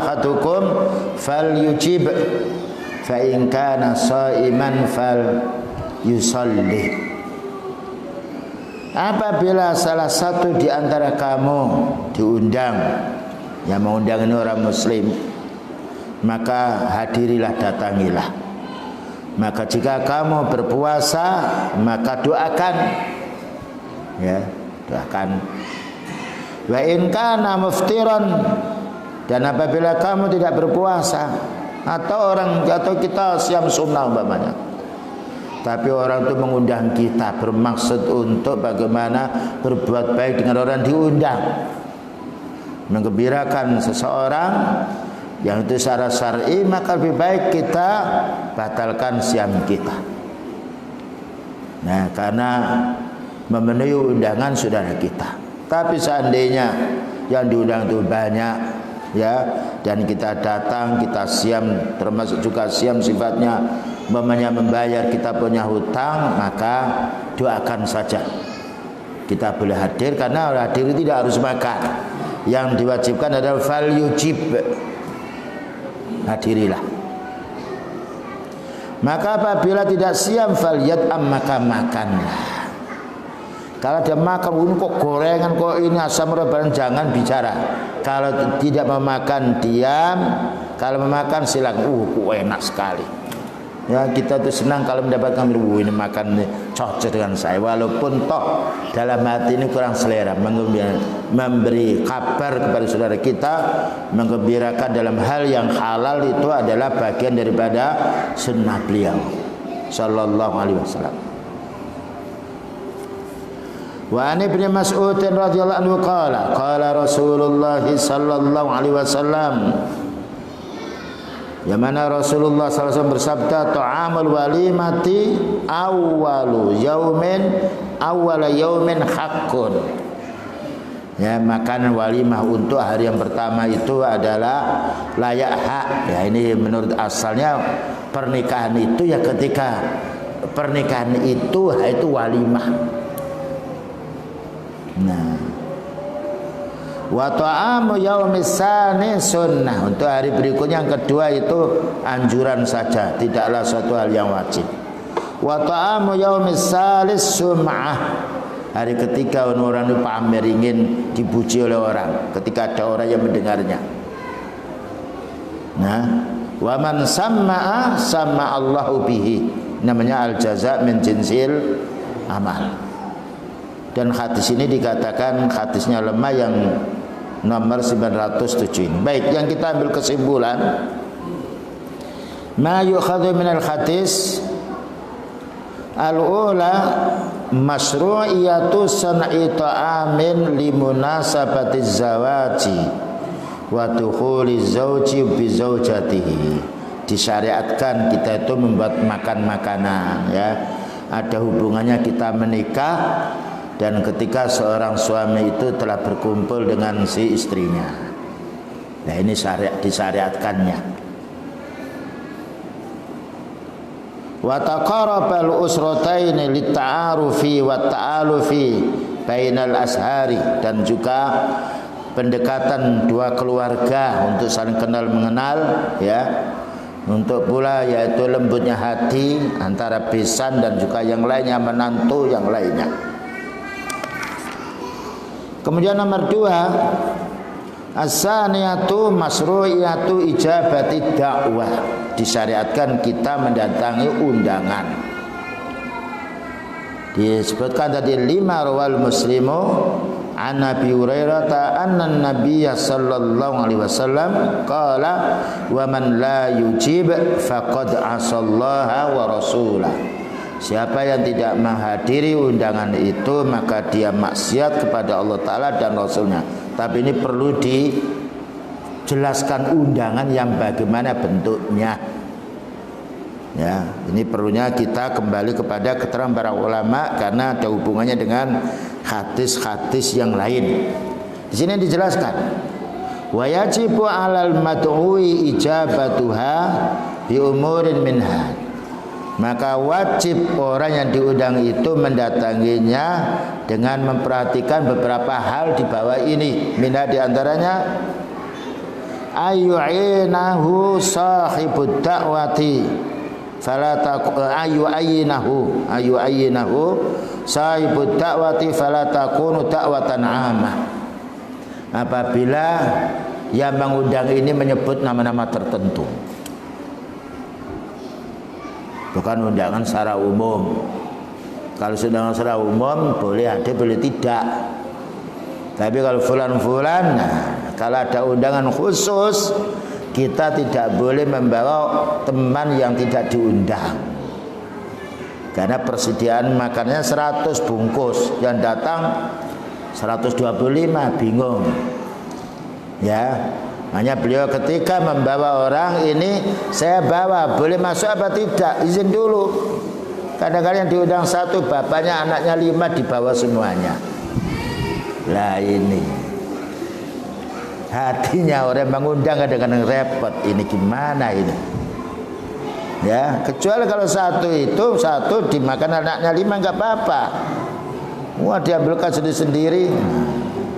akhadukum falyujib fa in kana sha'iman fal yusalli. Apabila salah satu di antara kamu diundang, yang mengundang ini orang muslim, maka hadirilah, datangilah. Maka jika kamu berpuasa, maka doakan, ya, doakan. Wa in kana muftiran, dan apabila kamu tidak berpuasa, atau kita siam sunnah umpamanya, tapi orang itu mengundang kita bermaksud untuk bagaimana berbuat baik dengan orang diundang, menggembirakan seseorang yang itu secara syar'i, maka lebih baik kita batalkan siam kita. Nah, karena memenuhi undangan saudara kita. Tapi seandainya yang diundang itu banyak, ya, dan kita datang, kita siam, termasuk juga siam sifatnya membayar, kita punya hutang, maka doakan saja. Kita boleh hadir, karena hadir itu tidak harus makan. Yang diwajibkan adalah fal yujib, hadirilah. Maka apabila tidak siam fal yat'am, maka makanlah. Kalau dia makan kok gorengan, kok ini asam rebahan, jangan bicara. Kalau tidak memakan diam, kalau memakan silakan. Enak sekali. Ya, kita tuh senang kalau mendapatkan ini makan cocok dengan saya, walaupun toh dalam hati ini kurang selera. Memberi kabar kepada saudara kita, menggembirakan dalam hal yang halal itu adalah bagian daripada sunnah beliau sallallahu alaihi wasallam. Wa an Ibnu Mas'ud radhiyallahu anhu qala qala Rasulullah sallallahu alaihi wasallam, yang mana Rasulullah SAW bersabda, ta'amul walimati awwala yaumin haqqun. Ya, makanan walimah untuk hari yang pertama itu adalah layak hak. Ya, ini menurut asalnya pernikahan itu ya ketika pernikahan itu walimah. Nah, wa ta'amu yaumis tsani sunnah. Untuk hari berikutnya yang kedua itu anjuran saja, tidaklah suatu hal yang wajib. Wa ta'amu yaumis salis sum'ah. Hari ketika orang itu pamer ingin dipuji oleh orang, ketika ada orang yang mendengarnya. Nah, wa man samma'a sama Allahu bihi. Namanya al-jaza' min jinsil amal. Dan hadis ini dikatakan hadisnya lemah yang nomor 907 ini. Baik, yang kita ambil kesimpulan, ma yukhadhu minal hadis al-ula masyru'iyatu san'i ta'amin limunasabati zawaji wa dukhuli zawji bi zawjatihi. Disyariatkan kita itu membuat makan makanan, ya. Ada hubungannya kita menikah dan ketika seorang suami itu telah berkumpul dengan si istrinya. Nah, ini disyariatkannya. Wa taqarabal usrataini litta'arufi wa ta'alufi bainal ashari, dan juga pendekatan dua keluarga untuk saling kenal mengenal, ya. Untuk pula yaitu lembutnya hati antara besan dan juga yang lainnya, menantu yang lainnya. Kemudian nomor 2, as-saniyatu masru'iyatu ijabati dakwah. Disyariatkan kita mendatangi undangan. Disebutkan tadi 5 rawal muslimu an Nabi Hurairah anna Nabiyya sallallahu alaihi wasallam qala wa man la yujib faqad asallaha wa rasulah. Siapa yang tidak menghadiri undangan itu maka dia maksiat kepada Allah Ta'ala dan Rasulnya. Tapi ini perlu dijelaskan undangan yang bagaimana bentuknya, ya. Ini perlunya kita kembali kepada keterangan para ulama karena ada hubungannya dengan hadis-hadis yang lain. Di sini dijelaskan wa yajibu 'alal mad'u'i ijabatuha bi umurin minha. Maka wajib orang yang diundang itu mendatanginya dengan memperhatikan beberapa hal di bawah ini. Minha diantaranya ayyu'inahu sahibud da'wati fala ayyu'inahu sahibud da'wati fala takunu da'watan 'ammah. Apabila yang mengundang ini menyebut nama-nama tertentu, bukan undangan secara umum. Kalau undangan secara umum boleh ada, boleh tidak. Tapi kalau fulan-fulan, nah, kalau ada undangan khusus, kita tidak boleh membawa teman yang tidak diundang. Karena persediaan makannya 100 bungkus, yang datang 125, bingung. Ya. Hanya beliau ketika membawa orang ini, saya bawa, boleh masuk apa tidak? Izin dulu. Kadang-kadang yang diundang 1, bapaknya, anaknya 5 dibawa semuanya. Lah ini hatinya orang mengundang kadang-kadang repot. Ini gimana ini? Ya, kecuali kalau 1 dimakan anaknya 5 enggak apa-apa. Wah, diambilkan sendiri-sendiri.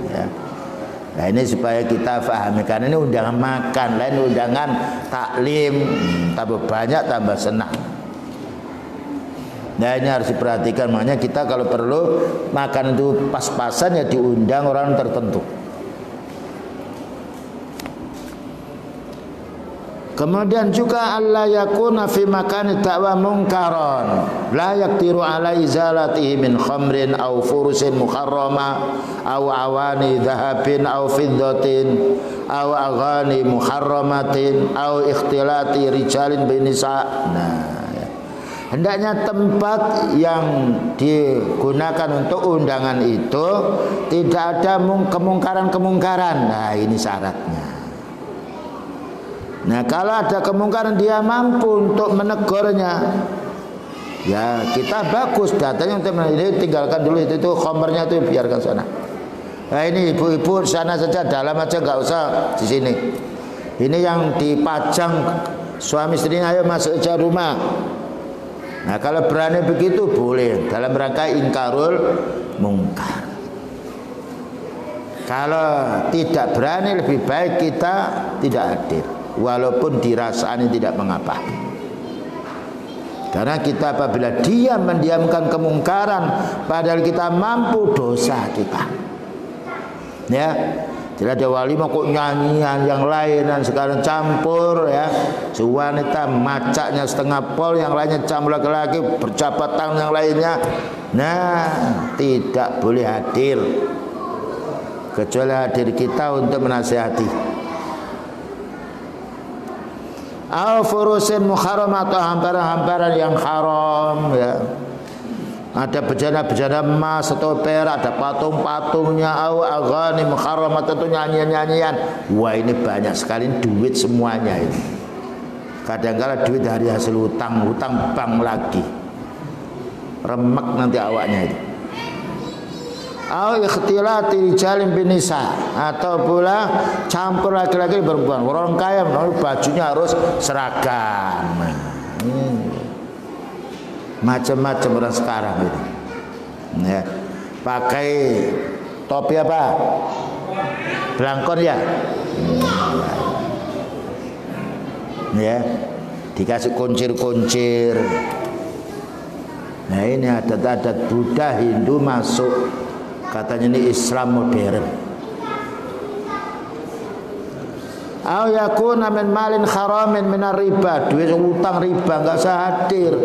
Ya. Nah, ini supaya kita pahami, karena ini undangan makan, lain undangan taklim, tambah banyak tambah senang. Nah, ini harus diperhatikan. Makanya kita kalau perlu makan itu pas-pasan, ya diundang orang tertentu. Kemudian juga Allah yakuna fi makani ta'wa munkaron la yaktiru ala izalatihi min khamrin aw furusin muharrama aw awani dhahabin aw fiddatin aw aghani muharramatin aw ikhtilati rijalin bin nisa. Nah, ya. Hendaknya tempat yang digunakan untuk undangan itu tidak ada kemungkaran-kemungkaran. Nah, ini syaratnya. Nah, kalau ada kemungkaran dia mampu untuk menegurnya, ya kita bagus datanya untuk ini, tinggalkan dulu itu khamrnya itu biarkan sana. Nah, ini ibu-ibu sana saja, dalam aja, nggak usah di sini. Ini yang dipajang suami istrinya, ayo masuk aja rumah. Nah, kalau berani begitu boleh dalam rangka ingkarul mungkar. Kalau tidak berani, lebih baik kita tidak hadir, walaupun dirasani tidak mengapa. Karena kita apabila diam mendiamkan kemungkaran padahal kita mampu, dosa kita. Ya, tidak ada walimah kok nyanyian yang lain dan sekarang campur ya. Si wanita macaknya setengah pol, yang lainnya campur laki-laki, berjabat tangan yang lainnya. Nah, tidak boleh hadir. Kecuali hadir kita untuk menasihati. Au furusin muharram, atau hamparan-hamparan yang haram ya. Ada bejana-bejana emas atau perak, ada patung-patungnya. Au aghani muharramat, atau nyanyian-nyanyian. Wah, ini banyak sekali duit semuanya ini. Kadang-kadang duit dari hasil hutang bank lagi. Remek nanti awaknya itu. Au ikhtilati rijalin binisa, atau pula campur laki-laki perempuan. Orang kaya bajunya harus seragam. Macam-macam orang sekarang itu. Ya. Pakai topi apa? Belangkon ya. Ya. Dikasih kuncir-kuncir. Nah, ini adat-adat Buddha, Hindu masuk. Katanya ini Islam modern. Au yakuna min malin haramin minar riba, duit utang riba enggak usah hadir.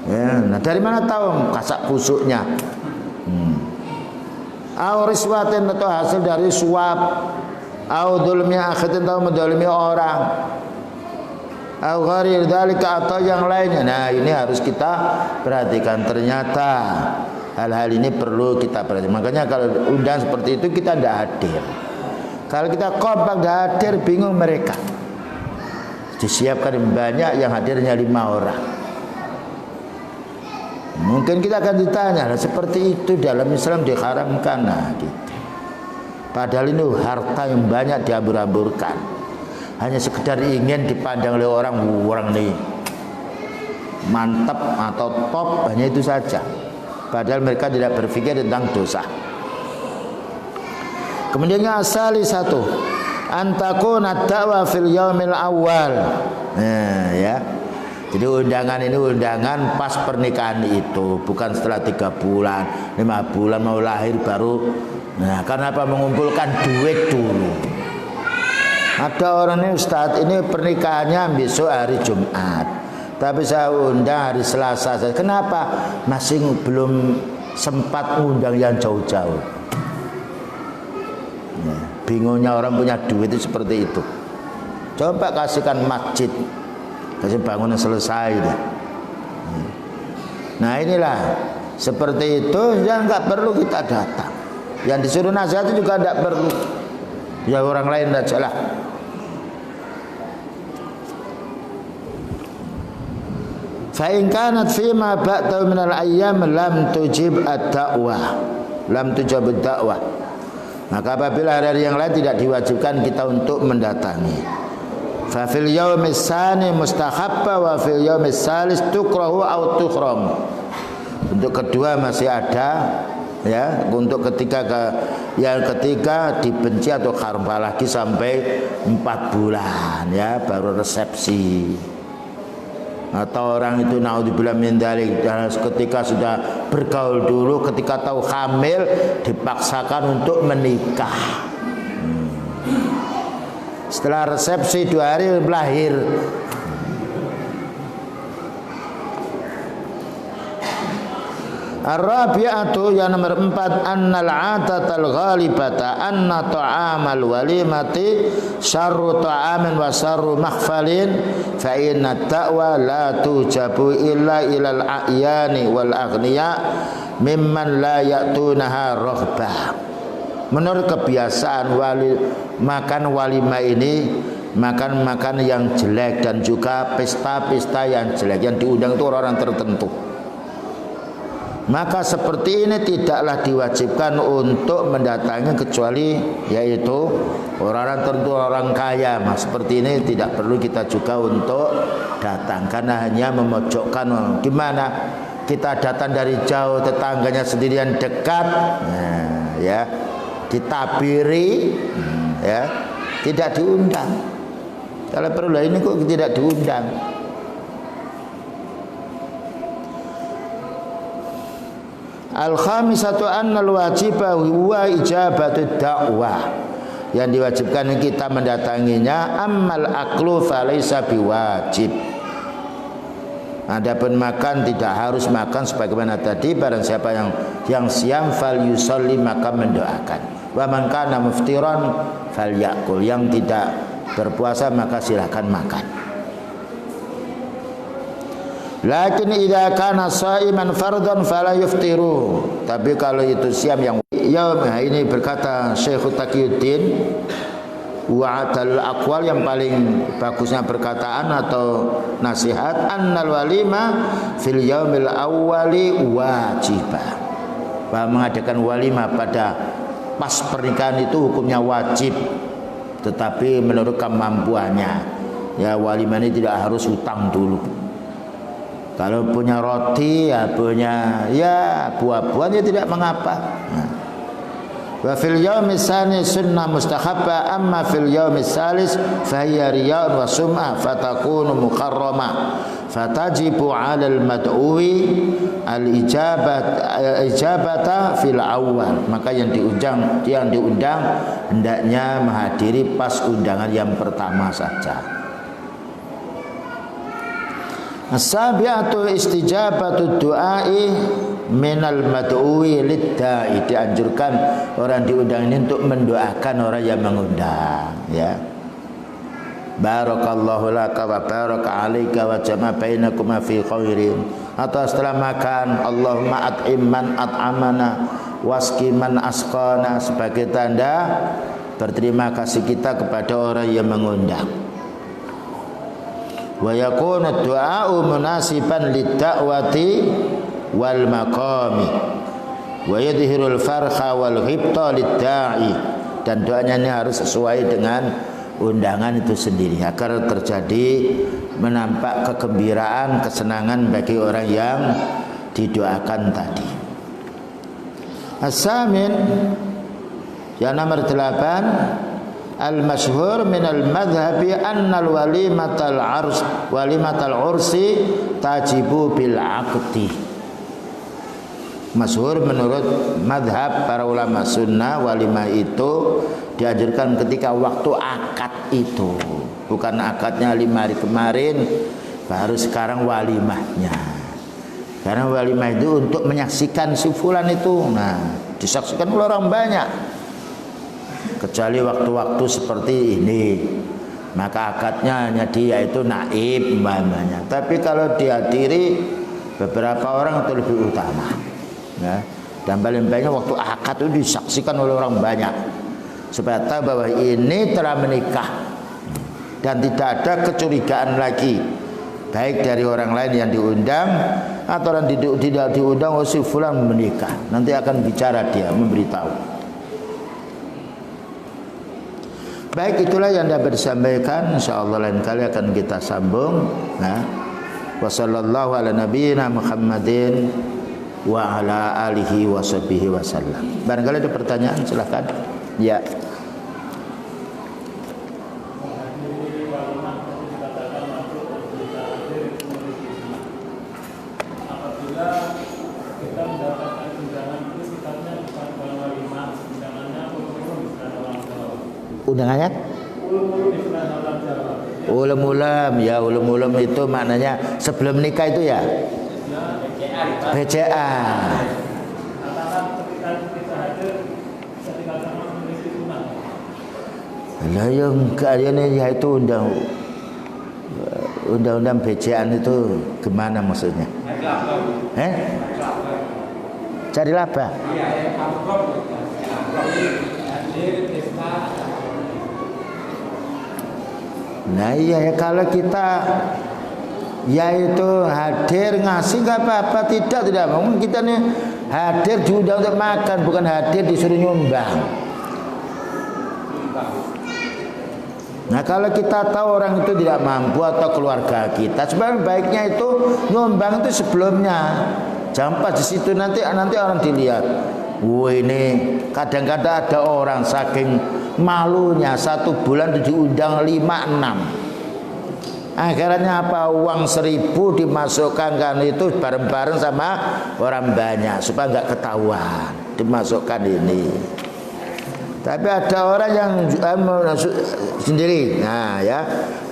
Ya, nah dari mana tahu kasak kusuknya? Au riswatin, atau hasil dari suap. Au dzulmi akhirin, atau mendolimi orang. Au ghairi dzalika, atau yang lainnya. Nah, ini harus kita perhatikan. Ternyata hal-hal ini perlu kita perhatikan. Makanya kalau undang seperti itu kita tidak hadir. Kalau kita kompak tidak hadir, bingung mereka. Disiapkan banyak, yang hadirnya 5 orang. Mungkin kita akan ditanya, seperti itu dalam Islam diharamkan. Nah, gitu. Padahal ini harta yang banyak diambur-amburkan. Hanya sekedar ingin dipandang oleh orang ini mantap atau top, hanya itu saja. Padahal mereka tidak berpikir tentang dosa. Kemudian asali satu, antakuna dakwah fil yaumil awal. Nah, ya. Jadi undangan ini undangan pas pernikahan itu, bukan setelah 3 bulan, 5 bulan mau lahir baru. Nah, kenapa mengumpulkan duit dulu? Ada orang ini, Ustaz, ini pernikahannya besok hari Jumat, tapi saya undang hari Selasa. Kenapa? Masih belum sempat undang yang jauh-jauh. Ya, bingungnya orang punya duit itu seperti itu. Coba kasihkan masjid, kasih bangunan selesai deh. Nah, inilah seperti itu, yang nggak perlu kita datang. Yang disuruh nasihat itu juga tidak perlu. Ya orang lain saja lah. Fa in kanat fima ba'da min al-ayyam lam tujib ad-da'wah. Lam tujib ad-da'wah. Maka apabila hari-hari yang lain tidak diwajibkan kita untuk mendatangi. Fa fil yaumis tsani mustahabba wa fil yaumis tsalis tukrahu aw tukhram. Untuk kedua masih ada, ya, untuk yang ketiga dibenci atau haram, apalagi sampai 4 bulan ya baru resepsi. Atau orang itu naudzubillah min dzalik, ketika sudah bergaul dulu, ketika tahu hamil dipaksakan untuk menikah. Setelah resepsi 2 hari lahir. Ar-rabi'atu, yang nomor 4, annal 'atatal ghalibata anna ta'amal walimati syarru ta'amin wa syarru mahfalin fa inna da'wa la tujabu illa ilal a'yani wal aghniya mimman la ya'tunaha raghbah. Menurut kebiasaan makan walimah ini, makan yang jelek dan juga pesta-pesta yang jelek, yang diundang itu orang-orang tertentu. Maka seperti ini tidaklah diwajibkan untuk mendatangi kecuali yaitu orang-orang tertentu, orang kaya. Seperti ini tidak perlu kita juga untuk datang, karena hanya memojokkan. Gimana kita datang dari jauh, tetangganya sendirian dekat, nah, ya ditabiri, ya tidak diundang. Kalau perlu ini kok tidak diundang. Al-khamisatu annal wajiba huwa ijabatud da'wah. Yang diwajibkan kita mendatanginya, ammal aklu falaysa biwajib. Adapun makan tidak harus makan sebagaimana tadi, barang siapa yang siam fal yusolli maka mendoakan. Wa man kana muftiran falyakul, yang tidak berpuasa maka silakan makan. Lakin idza kana shaiman fardhan fala yuftiru. Tapi kalau itu siam yang ini berkata Syekh Taqiyuddin, wa atal aqwal, yang paling bagusnya perkataan atau nasihat, annal walima fil yaumil awwali wajibah. Bahwa mengadakan walimah pada pas pernikahan itu hukumnya wajib, tetapi menurut kemampuannya. Ya, walimah ini tidak harus utang dulu. Kalau punya roti, ya punya buah-buahan, ya tidak mengapa. Wa fil yaumis tsani sunnah mustahabba, amma fil yaumis tsalis fa hiya riya'un wa sum'ah fatakunu mukarramah fatajibu 'alal mad'uwi al-ijabata fil awwal. Maka yang diundang hendaknya menghadiri pas undangan yang pertama saja. As-sabi'atu istijabatu du'ai minal mad'uwi lid-da'i. Dianjurkan orang diundang ini untuk mendoakan orang yang mengundang, ya. Barakallahu laka wa baraka alaika wa jama' bainakuma fi khairin. Atau setelah makan, Allahumma at'im man at'amana wasqi man asqana, sebagai tanda berterima kasih kita kepada orang yang mengundang. Wa yakunu du'a'u munasiban lid-da'wati wal maqami wa yadhhirul farha wal ghibta lid-da'i. Dan doanya ini harus sesuai dengan undangan itu sendiri, agar terjadi menampak kegembiraan, kesenangan bagi orang yang didoakan tadi. As-samin, yang nomor 8, al-masyhur minal madhabi annal walimatal ursi tajibu bil aqdi. Masyhur menurut madhab para ulama sunnah, walimah itu dianjurkan ketika waktu akad itu, bukan akadnya 5 hari kemarin baru sekarang walimahnya. Karena walimah itu untuk menyaksikan si fulan itu, nah disaksikan oleh orang banyak. Kecuali waktu-waktu seperti ini, maka akadnya hanya dia itu naib umpamanya. Tapi kalau dihadiri beberapa orang itu lebih utama, ya. Dan paling banyak waktu akad itu disaksikan oleh orang banyak, supaya tahu bahwa ini telah menikah dan tidak ada kecurigaan lagi, baik dari orang lain yang diundang atau orang tidak diundang. Oh, si fulan menikah, nanti akan bicara dia, memberitahu. Baik, itulah yang dapat disampaikan. Insyaallah lain kali akan kita sambung. Nah, wa sallallahu ala nabiyyina Muhammadin wa ala alihi wa sahbihi wasallam. Barangkali ada pertanyaan, silakan. Ya. Undangannya ulum-ulum, ya ulum-ulum itu maknanya sebelum nikah itu ya BCA. Lah ya enggak, ya itu undang-undang BCA itu gimana maksudnya? Cari laba. Nah iya ya, kalau kita yaitu hadir ngasih nggak apa-apa, tidak mungkin kita nih hadir diundang untuk makan, bukan hadir disuruh nyumbang. Nah kalau kita tahu orang itu tidak mampu atau keluarga kita, sebenarnya baiknya itu nyumbang itu sebelumnya, jangan pas di situ nanti orang dilihat. Wah ini kadang-kadang ada orang saking malunya 1 bulan diundang 5-6. Akhirnya apa? Uang 1.000 dimasukkan kan itu bareng-bareng sama orang banyak supaya nggak ketahuan dimasukkan ini. Tapi ada orang yang sendiri. Nah ya,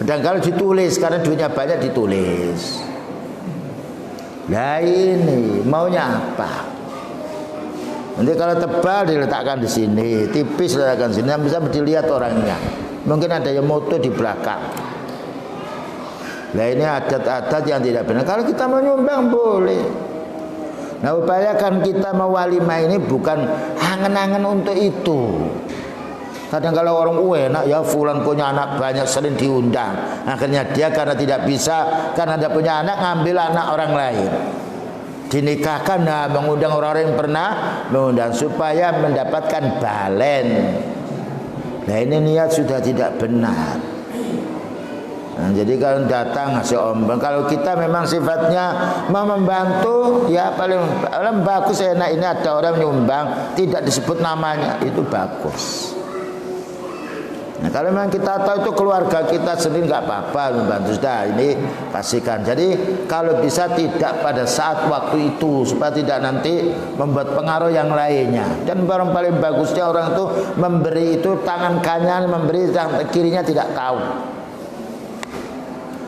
dan kalau ditulis karena duitnya banyak ditulis. Nah ini maunya apa? Nanti kalau tebal diletakkan di sini, tipis diletakkan di sini, yang bisa dilihat orangnya. Mungkin ada yang moto di belakang. Nah ini adat-adat yang tidak benar. Kalau kita mau nyumbang boleh. Nah upayakan kita mau walimah ini bukan angen-angen untuk itu. Kadang kalau orang enak ya fulan punya anak banyak sering diundang. Akhirnya dia karena tidak bisa, karena tidak punya anak ngambil anak orang lain. Dinikahkan, nah mengundang orang-orang yang pernah mengundang supaya mendapatkan balen. Nah ini niat sudah tidak benar. Nah, jadi kalau datang ngasih ombang, kalau kita memang sifatnya mau membantu, ya paling bagus enak ini ada orang nyumbang tidak disebut namanya, itu bagus. Nah kalau memang kita tahu itu keluarga kita sendiri nggak apa-apa membantu, sudah ini pastikan. Jadi kalau bisa tidak pada saat waktu itu supaya tidak nanti membuat pengaruh yang lainnya. Dan barang paling bagusnya orang itu memberi itu tangan kanan, memberi tangan kirinya tidak tahu.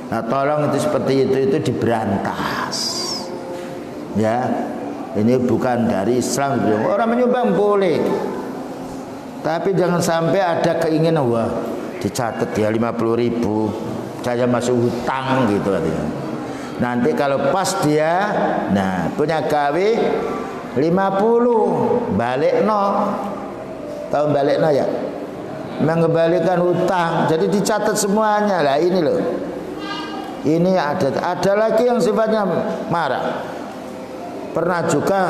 Nah tolong itu seperti itu diberantas. Ya, ini bukan dari Islam. Orang menyumbang boleh, tapi jangan sampai ada keinginan wah dicatat ya 50.000 saya masuk hutang gitu katanya. Nanti kalau pas dia, nah punya gawe 50 balik no, tahu balik no ya, mengembalikan hutang. Jadi dicatat semuanya lah ini loh. Ini ada lagi yang sifatnya marah. Pernah juga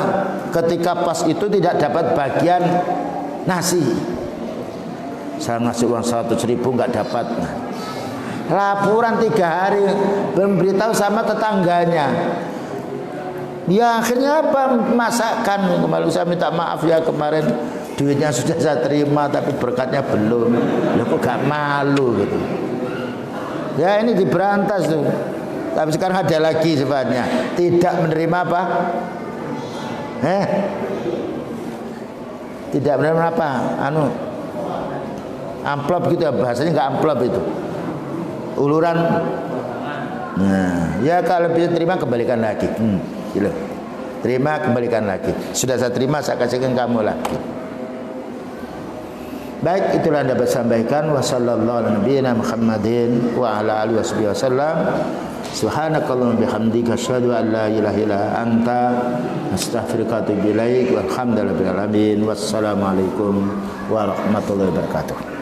ketika pas itu tidak dapat bagian nasi. Saya ngasih uang 100.000 nggak dapat. Nah, laporan 3 hari memberitahu sama tetangganya. Ya akhirnya apa? Masakan. Kemarin saya minta maaf ya kemarin duitnya sudah saya terima tapi berkatnya belum. Loh kok gak malu gitu. Ya ini diberantas tuh. Tapi sekarang ada lagi sifatnya tidak menerima apa? Tidak menerima apa? Amplop gitu ya bahasanya, nggak amplop itu. Uluran. Nah, ya kalau bisa terima kembalikan lagi. Gitu. Terima kembalikan lagi. Sudah saya terima saya kasihkan kamu lagi. Baik, itulah yang dapat sampaikan. Wassallallahu ala nabiyyina Muhammadin wa ala alihi wasallam. Subhanakallahumma bihamdika asyhadu an la ilaha illa anta astaghfiruka wa atubu ilaik. Walhamdulillahirabbil alamin. Wassalamualaikum warahmatullahi wabarakatuh.